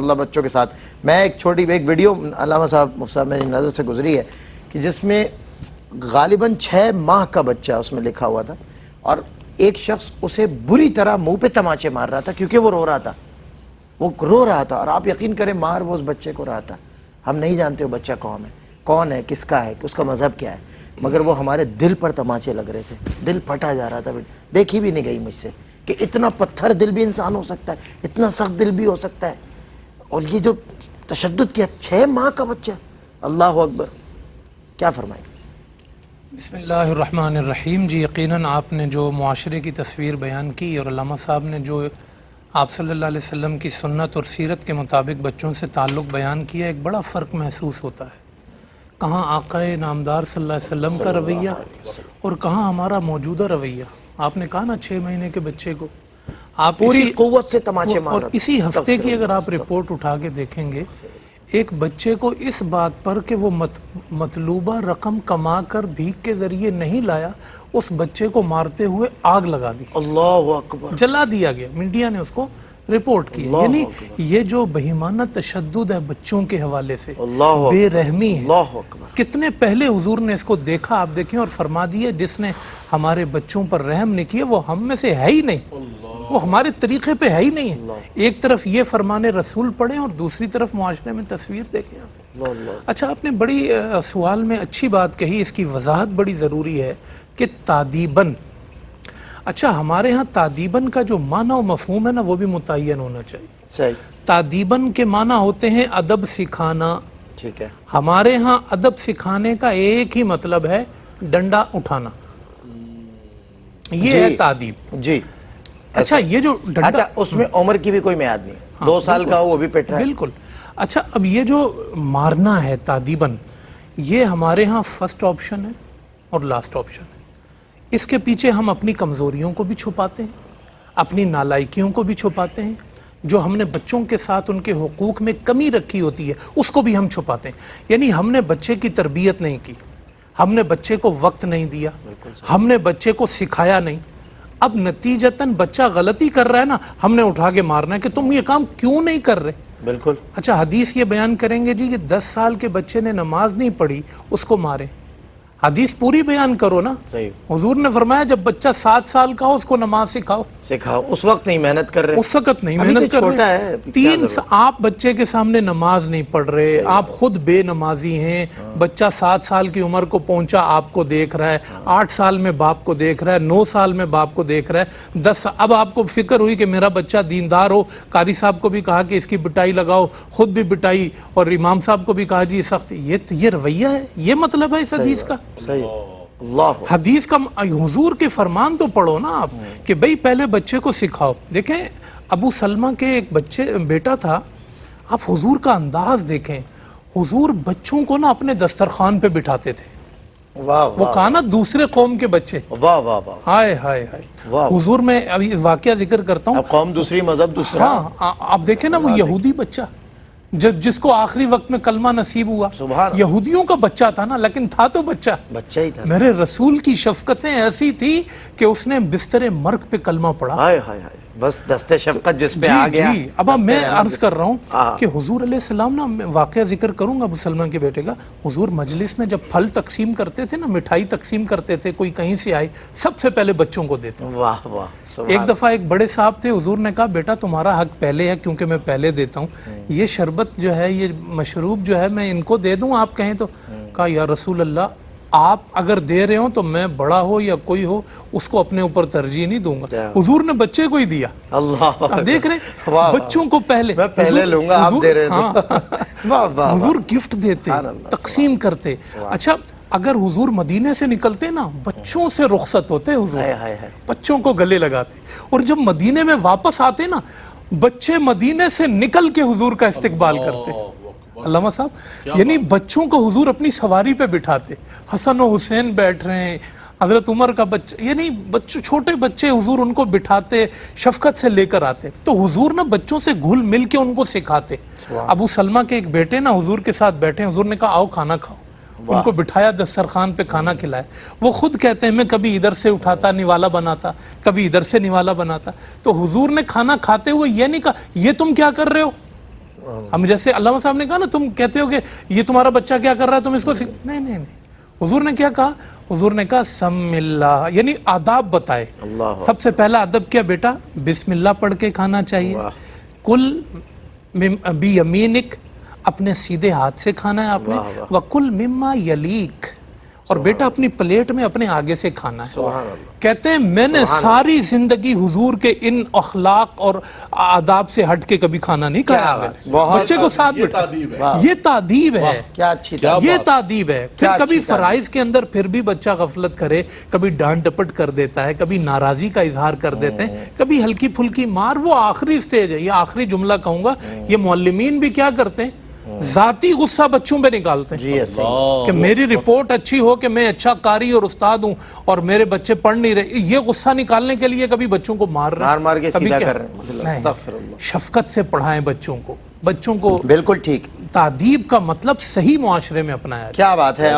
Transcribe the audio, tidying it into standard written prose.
اللہ بچوں کے ساتھ. میں ایک چھوٹی ایک ویڈیو علامہ صاحب مفتی صاحب میری نظر سے گزری ہے کہ جس میں غالباً 6 ماہ کا بچہ اس میں لکھا ہوا تھا اور ایک شخص اسے بری طرح منہ پہ تماچے مار رہا تھا کیونکہ وہ رو رہا تھا. وہ رو رہا تھا اور آپ یقین کریں مار وہ اس بچے کو رہا تھا. ہم نہیں جانتے وہ بچہ کون ہے, کس کا ہے, اس کا مذہب کیا ہے, مگر وہ ہمارے دل پر تماچے لگ رہے تھے. دل پھٹا جا رہا تھا. دیکھی بھی نہیں گئی مجھ سے کہ اتنا پتھر دل بھی انسان ہو سکتا ہے, اتنا سخت دل بھی ہو سکتا ہے. اور یہ جو تشدد کیا, 6 ماہ کا بچہ, اللہ اکبر. کیا فرمائیں؟ بسم اللہ الرحمن الرحیم. جی یقیناً آپ نے جو معاشرے کی تصویر بیان کی اور علامہ صاحب نے جو آپ صلی اللہ علیہ وسلم کی سنت اور سیرت کے مطابق بچوں سے تعلق بیان کیا, ایک بڑا فرق محسوس ہوتا ہے. کہاں آقا نامدار صلی اللہ علیہ وسلم کا رویہ اور کہاں ہمارا موجودہ رویہ. آپ نے کہا نا 6 مہینے کے بچے کو آپ پوری قوت سے تماچے مار اور رہا تھا. اسی ہفتے کی اگر آپ رپورٹ اٹھا کے دیکھیں گے, ایک بچے کو اس بات پر کہ وہ مطلوبہ رقم کما کر بھیک کے ذریعے نہیں لایا, اس بچے کو مارتے ہوئے آگ لگا دی, اللہ اکبر, جلا دیا گیا. میڈیا نے اس کو رپورٹ کی. یعنی یہ جو بہیمانہ تشدد ہے بچوں کے حوالے سے, بے رحمی ہے, اللہ اکبر. کتنے پہلے حضور نے اس کو دیکھا. آپ دیکھیں اور فرما دیے جس نے ہمارے بچوں پر رحم نہیں کیا وہ ہم میں سے ہے ہی نہیں, وہ ہمارے طریقے پہ ہے ہی نہیں ہے. ایک طرف یہ فرمان رسول پڑھیں اور دوسری طرف معاشرے میں تصویر دیکھیں آپ. اچھا, آپ نے بڑی سوال میں اچھی بات کہی, اس کی وضاحت بڑی ضروری ہے کہ تادیباً. اچھا, ہمارے ہاں تادیباً کا جو معنی و مفہوم ہے نا وہ بھی متعین ہونا چاہیے. صحیح. تادیباً کے معنی ہوتے ہیں ادب سکھانا. ٹھیک ہے. ہمارے ہاں ادب سکھانے کا ایک ہی مطلب ہے ڈنڈا اٹھانا, یہ ہے تادیب. جی. اچھا, یہ جو ڈنڈا, اچھا اس میں عمر کی بھی کوئی میعاد نہیں, 2 سال کا ہو وہ بھی پیٹ رہا ہے. بالکل. اچھا, اب یہ جو مارنا ہے تادیباً, یہ ہمارے ہاں فرسٹ آپشن ہے اور لاسٹ آپشن ہے. اس کے پیچھے ہم اپنی کمزوریوں کو بھی چھپاتے ہیں, اپنی نالائکیوں کو بھی چھپاتے ہیں, جو ہم نے بچوں کے ساتھ ان کے حقوق میں کمی رکھی ہوتی ہے اس کو بھی ہم چھپاتے ہیں. یعنی ہم نے بچے کی تربیت نہیں کی, ہم نے بچے کو وقت نہیں دیا, ہم نے بچے کو سکھایا نہیں. اب نتیجتاً بچہ غلطی کر رہا ہے نا, ہم نے اٹھا کے مارنا ہے کہ تم یہ کام کیوں نہیں کر رہے. بالکل. اچھا, حدیث یہ بیان کریں گے جی کہ 10 سال کے بچے نے نماز نہیں پڑھی اس کو مارے. حدیث پوری بیان کرو نا. صحیح. حضور نے فرمایا جب بچہ 7 سال کا ہو اس کو نماز سکھاؤ. اس وقت نہیں محنت کر رہے, اس وقت نہیں محنت کر رہے. 3 آپ بچے کے سامنے نماز نہیں پڑھ رہے, آپ خود بے نمازی ہیں. بچہ 7 سال کی عمر کو پہنچا آپ کو دیکھ رہا ہے, 8 سال میں باپ کو دیکھ رہا ہے, 9 سال میں باپ کو دیکھ رہا ہے, 10. اب آپ کو فکر ہوئی کہ میرا بچہ دیندار ہو, قاری صاحب کو بھی کہا کہ اس کی بٹائی لگاؤ, خود بھی بٹائی, اور امام صاحب کو بھی کہا جی سخت. یہ رویہ ہے, یہ مطلب ہے اس حدیث کا. صحیح. اللہ حدیث کا حضور کے فرمان تو پڑھو نا آپ کہ بھئی پہلے بچے کو سکھاؤ. دیکھیں ابو سلمہ کے ایک بیٹا تھا, آپ حضور کا انداز دیکھیں. حضور بچوں کو نا اپنے دسترخوان پہ بٹھاتے تھے. وہ کہا نا دوسرے قوم کے بچے, واہ واہ واہ, ہائے ہائے ہائے. حضور میں ابھی واقعہ ذکر کرتا ہوں. قوم دوسری, مذہب دوسرا. ہاں, آپ دیکھیں نا وہ یہودی بچہ جس کو آخری وقت میں کلمہ نصیب ہوا, یہودیوں کا بچہ تھا نا, لیکن تھا تو بچہ ہی تھا. میرے رسول کی شفقتیں ایسی تھی کہ اس نے بستر مرگ پہ کلمہ پڑھا. ہائے ہائے ہائے, بس دست شفقت جس پہ آ گیا. جی, اب میں عرض کر رہا ہوں کہ حضور علیہ السلام نا, میں واقعہ ذکر کروں گا ابو سلمہ کے بیٹے کا. حضور مجلس میں جب پھل تقسیم کرتے تھے نا, مٹھائی تقسیم کرتے تھے, کوئی کہیں سے آئے, سب سے پہلے بچوں کو دیتے. واہ واہ. ایک دفعہ ایک بڑے صاحب تھے, حضور نے کہا بیٹا تمہارا حق پہلے ہے کیونکہ میں پہلے دیتا ہوں, یہ شربت جو ہے, یہ مشروب جو ہے میں ان کو دے دوں آپ کہیں تو. کہا یا رسول اللہ, آپ اگر دے رہے ہوں تو میں بڑا ہو یا کوئی ہو اس کو اپنے اوپر ترجیح نہیں دوں گا. حضور نے بچے کو ہی دیا. اللہ, آپ دیکھ رہے بچوں کو پہلے, میں پہلے لوں گا, آپ دے رہے ہیں. حضور گفٹ دیتے, تقسیم کرتے. اچھا, اگر حضور مدینے سے نکلتے نا, بچوں سے رخصت ہوتے حضور, بچوں کو گلے لگاتے, اور جب مدینے میں واپس آتے نا, بچے مدینے سے نکل کے حضور کا استقبال کرتے. علامہ صاحب, یعنی بچوں کو حضور اپنی سواری پہ بٹھاتے, حسن و حسین بیٹھ رہے ہیں, حضرت عمر کا بچہ, یعنی چھوٹے بچے حضور ان کو بٹھاتے, شفقت سے لے کر آتے. تو حضور نا بچوں سے گھل مل کے ان کو سکھاتے. ابو سلمہ کے ایک بیٹے نا حضور کے ساتھ بیٹھے, حضور نے کہا آؤ کھانا کھاؤ, ان کو بٹھایا, دسترخوان پہ کھانا کھلایا. وہ خود کہتے ہیں میں کبھی ادھر سے اٹھاتا نوالا بناتا, کبھی ادھر سے نوالا بناتا. تو حضور نے کھانا کھاتے ہوئے یہ نہیں کہا یہ تم کیا کر رہے ہو, ہم جیسے علامہ صاحب نے کہا نا تم کہتے ہو کہ یہ تمہارا بچہ کیا کر رہا ہے تم اس کو نہیں نہیں نہیں، حضور نے کیا کہا؟ حضور نے کہا سم اللہ، یعنی آداب بتائے. سب سے پہلا ادب کیا بیٹا؟ بسم اللہ پڑھ کے کھانا چاہیے. کل بیمینک، اپنے سیدھے ہاتھ سے کھانا ہے آپ نے. وَقُلْ مِمَّا يَلِيكَ، اور بیٹا اپنی پلیٹ میں اپنے آگے سے کھانا ہے. کہتے ہیں میں نے ساری زندگی حضور کے ان اخلاق اور آداب سے ہٹ کے کبھی کھانا نہیں کھایا میں نے. بچے کو ساتھ بٹھا، یہ تعدیب ہے، کیا اچھی یہ تعدیب ہے. پھر کبھی فرائض کے اندر پھر بھی بچہ غفلت کرے، کبھی ڈانٹ ڈپٹ کر دیتا ہے، کبھی ناراضی کا اظہار کر دیتے ہیں، کبھی ہلکی پھلکی مار. وہ آخری سٹیج ہے. یہ آخری جملہ کہوں گا، یہ معلمین بھی کیا کرتے ہیں؟ ذاتی غصہ بچوں پہ نکالتے ہیں کہ میری رپورٹ اچھی ہو کہ میں اچھا قاری اور استاد ہوں اور میرے بچے پڑھ نہیں رہے. یہ غصہ نکالنے کے لیے کبھی بچوں کو مار رہے ہیں، مار کے کبھی سیدھا کیا؟ کر رہے ہیں. استغفر اللہ. شفقت سے پڑھائیں بچوں کو. بچوں کو بالکل ٹھیک. تعدیب کا مطلب صحیح معاشرے میں اپنایا جائے. کیا بات ہے.